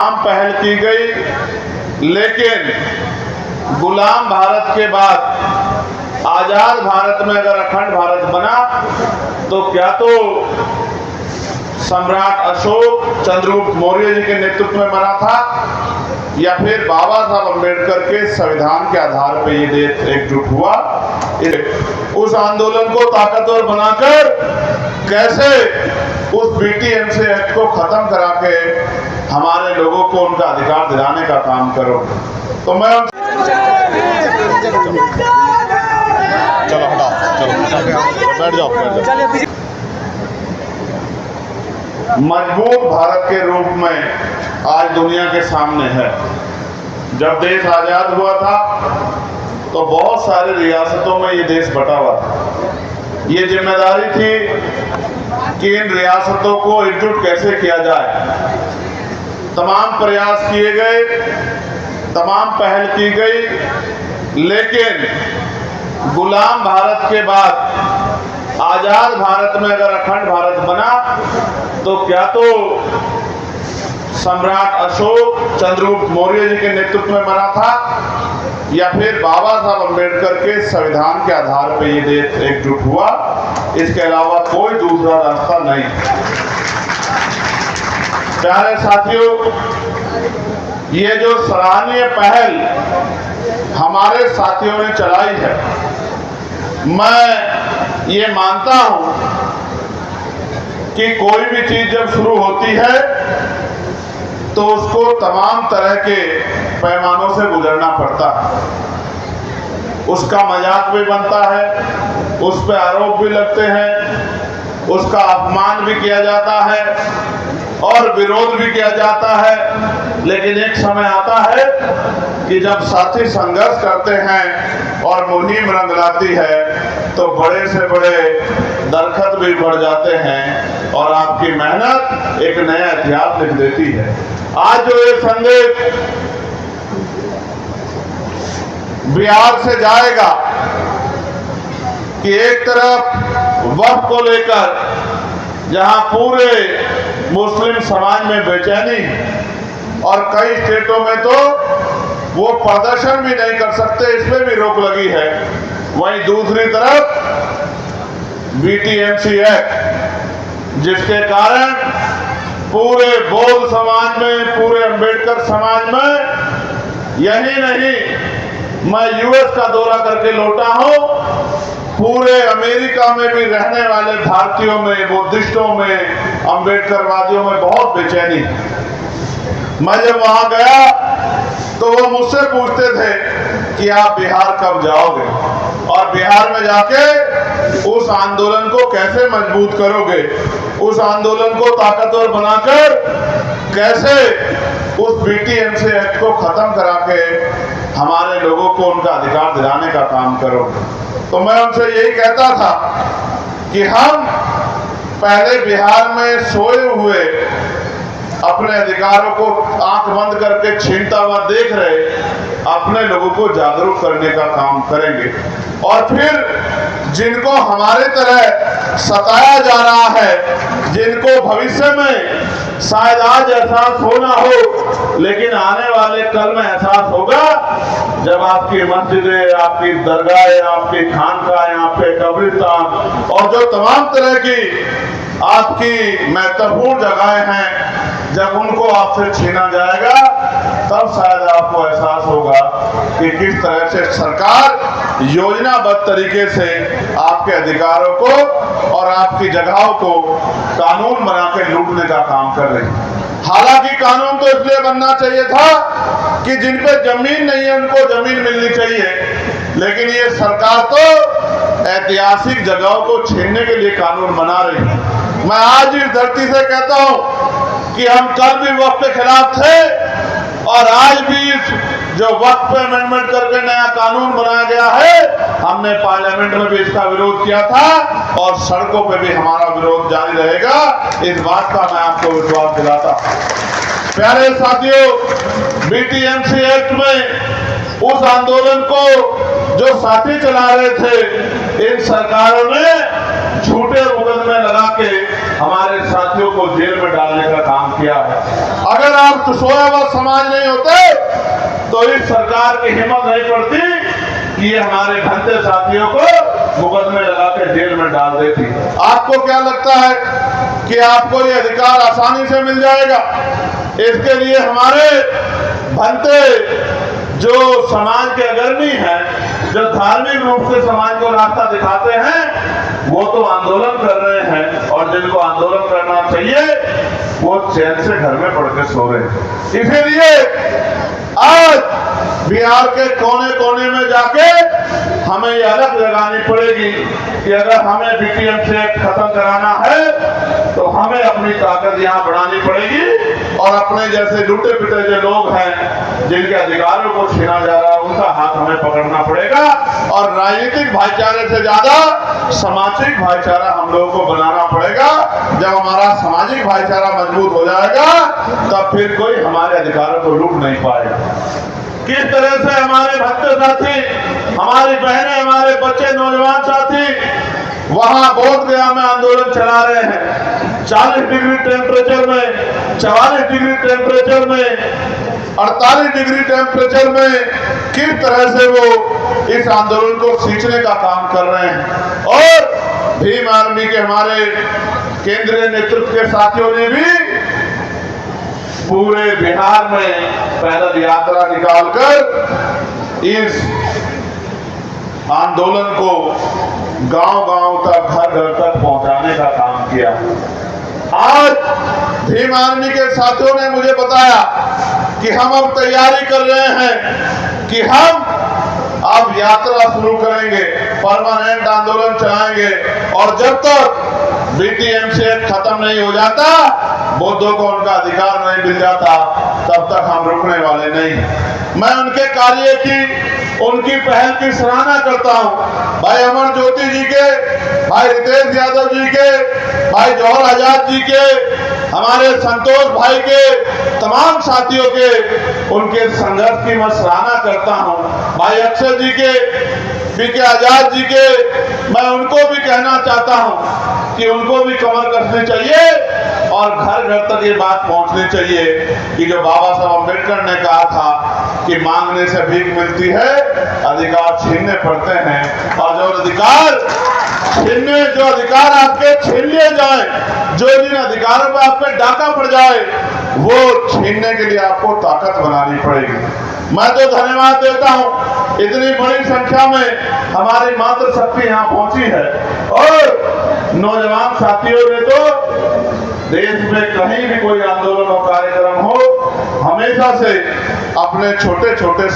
पहल की गई, लेकिन गुलाम भारत के बाद आजाद भारत में अगर अखंड भारत बना तो क्या तो सम्राट अशोक चंद्रगुप्त मौर्य जी के नेतृत्व में बना था या फिर बाबा साहब अम्बेडकर के संविधान के आधार पर ये देश एकजुट हुआ। उस आंदोलन को ताकतवर बनाकर कैसे उस बीटीएमसी एक्ट को खत्म करा के हमारे लोगों को उनका अधिकार दिलाने का काम करो। तो मैं चलो बैठ जाओ। मजबूत भारत के रूप में आज दुनिया के सामने है। जब देश आजाद हुआ था तो बहुत सारी रियासतों में ये देश बटा हुआ था। ये जिम्मेदारी थी कि इन रियासतों को एकजुट कैसे किया जाए। तमाम प्रयास किए गए, तमाम पहल की गई, लेकिन गुलाम भारत के बाद आजाद भारत में अगर अखंड भारत बना तो क्या तो सम्राट अशोक चंद्रगुप्त मौर्य जी के नेतृत्व में बना था या फिर बाबा साहब अम्बेडकर के संविधान के आधार पर ये देश एकजुट हुआ। इसके अलावा कोई दूसरा रास्ता नहीं। प्यारे साथियों, ये जो सराहनीय पहल हमारे साथियों ने चलाई है, मैं ये मानता हूं कि कोई भी चीज जब शुरू होती है तो उसको तमाम तरह के पैमानों से गुजरना पड़ता है। उसका मजाक भी बनता है, उस पर आरोप भी लगते हैं, उसका अपमान भी किया जाता है और विरोध भी किया जाता है। लेकिन एक समय आता है कि जब साथी संघर्ष करते हैं और मुहिम रंग लाती है तो बड़े से बड़े दरखत भी बढ़ जाते हैं और आपकी मेहनत एक नया इतिहास लिख देती है। आज जो ये संदेश बिहार से जाएगा कि एक तरफ वक्फ को लेकर जहां पूरे मुस्लिम समाज में बेचैनी है और कई स्टेटों में तो वो प्रदर्शन भी नहीं कर सकते, इसमें भी रोक लगी है, वहीं दूसरी तरफ बीटीएमसी एक्ट जिसके कारण पूरे बौद्ध समाज में, पूरे अंबेडकर समाज में, यही नहीं मैं यूएस का दौरा करके लौटा हूं, पूरे अमेरिका में भी रहने वाले भारतीयों में, बुद्धिस्टों में, अंबेडकरवादियों में बहुत बेचैनी। मैं जब वहां गया तो वो मुझसे पूछते थे कि आप बिहार कब जाओगे और बिहार में जाके उस आंदोलन को कैसे मजबूत करोगे, उस आंदोलन को ताकतवर बनाकर कैसे उस बीटीएमसी एक्ट को खत्म करा के हमारे लोगों को उनका अधिकार दिलाने का काम करोगे। तो मैं उनसे यही कहता था कि हम पहले बिहार में सोए हुए अपने अधिकारों को आंख बंद करके छीनता हुआ देख रहे अपने लोगों को जागरूक करने का काम करेंगे और फिर जिनको हमारे तरह सताया जा रहा है, जिनको भविष्य में शायद आज एहसास हो ना हो लेकिन आने वाले कल में एहसास होगा जब आपकी मस्जिदें, आपकी दरगाहें, आपकी खानकाहें, आपके कब्रिस्तान और जो तमाम तरह की आपकी महत्वपूर्ण जगहें हैं, जब उनको आपसे छीना जाएगा तब शायद आपको एहसास होगा कि किस तरह से सरकार योजनाबद्ध तरीके से आपके अधिकारों को और आपकी जगहों को कानून बना के लूटने का काम कर रही है। हालांकि कानून तो इसलिए बनना चाहिए था कि जिन पे जमीन नहीं है उनको जमीन मिलनी चाहिए, लेकिन ये सरकार तो ऐतिहासिक जगहों को छीनने के लिए कानून बना रही है। मैं आज इस धरती से कहता हूं कि हम कल भी वक्फ के खिलाफ थे और आज भी जो वक्फ पे अमेंडमेंट करके नया कानून बनाया गया है, हमने पार्लियामेंट में भी इसका विरोध किया था और सड़कों पे भी हमारा विरोध जारी रहेगा। इस बात का मैं आपको विश्वास दिलाता हूं। प्यारे साथियों, बीटीएमसी एक्ट में उस आंदोलन को जो साथी चला रहे थे, इन सरकारों ने झूठे मुकदमे लगा के हमारे साथियों को जेल में डालने का काम किया है। अगर आप तो सोया हुआ समाज नहीं होते तो इस सरकार की हिम्मत नहीं पड़ती कि ये हमारे भंते साथियों को मुकदमे लगा के जेल में डाल देती। आपको क्या लगता है कि आपको ये अधिकार आसानी से मिल जाएगा? इसके लिए हमारे भंते जो समाज के अग्रणी हैं, जो धार्मिक रूप से समाज को रास्ता दिखाते हैं, वो तो आंदोलन कर रहे हैं, और जिनको आंदोलन करना चाहिए वो चैन से घर में पड़ के सो रहे हैं। इसीलिए आज बिहार के कोने कोने में जाके हमें ये अलग लगानी पड़ेगी कि अगर हमें बीटीएम से खत्म कराना है तो हमें अपनी ताकत यहाँ बढ़ानी पड़ेगी, और अपने जैसे लूटे पिटे जो लोग हैं जिनके अधिकारों को छीना जा रहा है उनका हाथ हमें पकड़ना पड़ेगा, और राजनीतिक भाईचारे से ज्यादा सामाजिक भाईचारा हम लोगों को बनाना पड़ेगा। जब हमारा सामाजिक भाईचारा मजबूत हो जाएगा तब फिर कोई हमारे अधिकारों को लूट नहीं पाएगा। किस तरह से हमारे भक्त साथी, हमारी बहनें, हमारे बच्चे, नौजवान साथी वहां बोधगया में आंदोलन चला रहे हैं, 40 डिग्री टेम्परेचर में, 44 डिग्री टेम्परेचर में, 48 डिग्री टेम्परेचर में किस तरह से वो इस आंदोलन को खींचने का काम कर रहे हैं। और भीम आर्मी के हमारे केंद्रीय नेतृत्व के साथियों ने भी पूरे बिहार में पैदल यात्रा निकालकर इस आंदोलन को गांव-गांव तक, घर-घर तक पहुंचाने का काम किया। आज भीम आर्मी के साथियों ने मुझे बताया कि हम अब तैयारी कर रहे हैं कि हम अब यात्रा शुरू करेंगे, परमानेंट आंदोलन चलाएंगे, और जब तक बीटीएमसी खत्म नहीं हो जाता, बौद्धों को उनका अधिकार नहीं मिल जाता, तब तक हम रुकने वाले नहीं। मैं उनके कार्य की, उनकी पहल की सराहना करता हूं। भाई अमर ज्योति जी के, भाई रितेश यादव जी के, भाई जौहर आजाद जी के, हमारे संतोष भाई के, तमाम साथियों के, उनके संघर्ष की मैं सराहना करता हूं। भाई अक्षय जी के, पीके आजाद जी के, मैं उनको भी कहना चाहता हूं कि उनको भी कमर कसनी चाहिए और घर घर तक ये बात पहुंचनी चाहिए कि जो बाबा साहब अम्बेडकर ने कहा था कि मांगने से भीख मिलती है, अधिकार छीनने पड़ते हैं, और जो अधिकार आपके छीन लिए जाए, जो जिन अधिकारों पर आप पे डाका पड़ जाए, वो छीनने के लिए आपको ताकत बनानी पड़ेगी। मैं तो धन्यवाद देता हूं, इतनी बड़ी संख्या में हमारी मातृशक्ति यहाँ पहुंची है, और नौजवान साथियों ने तो देश में कहीं भी कोई आंदोलन और कार्यक्रम हो, हमेशा से अपने छोटे छोटे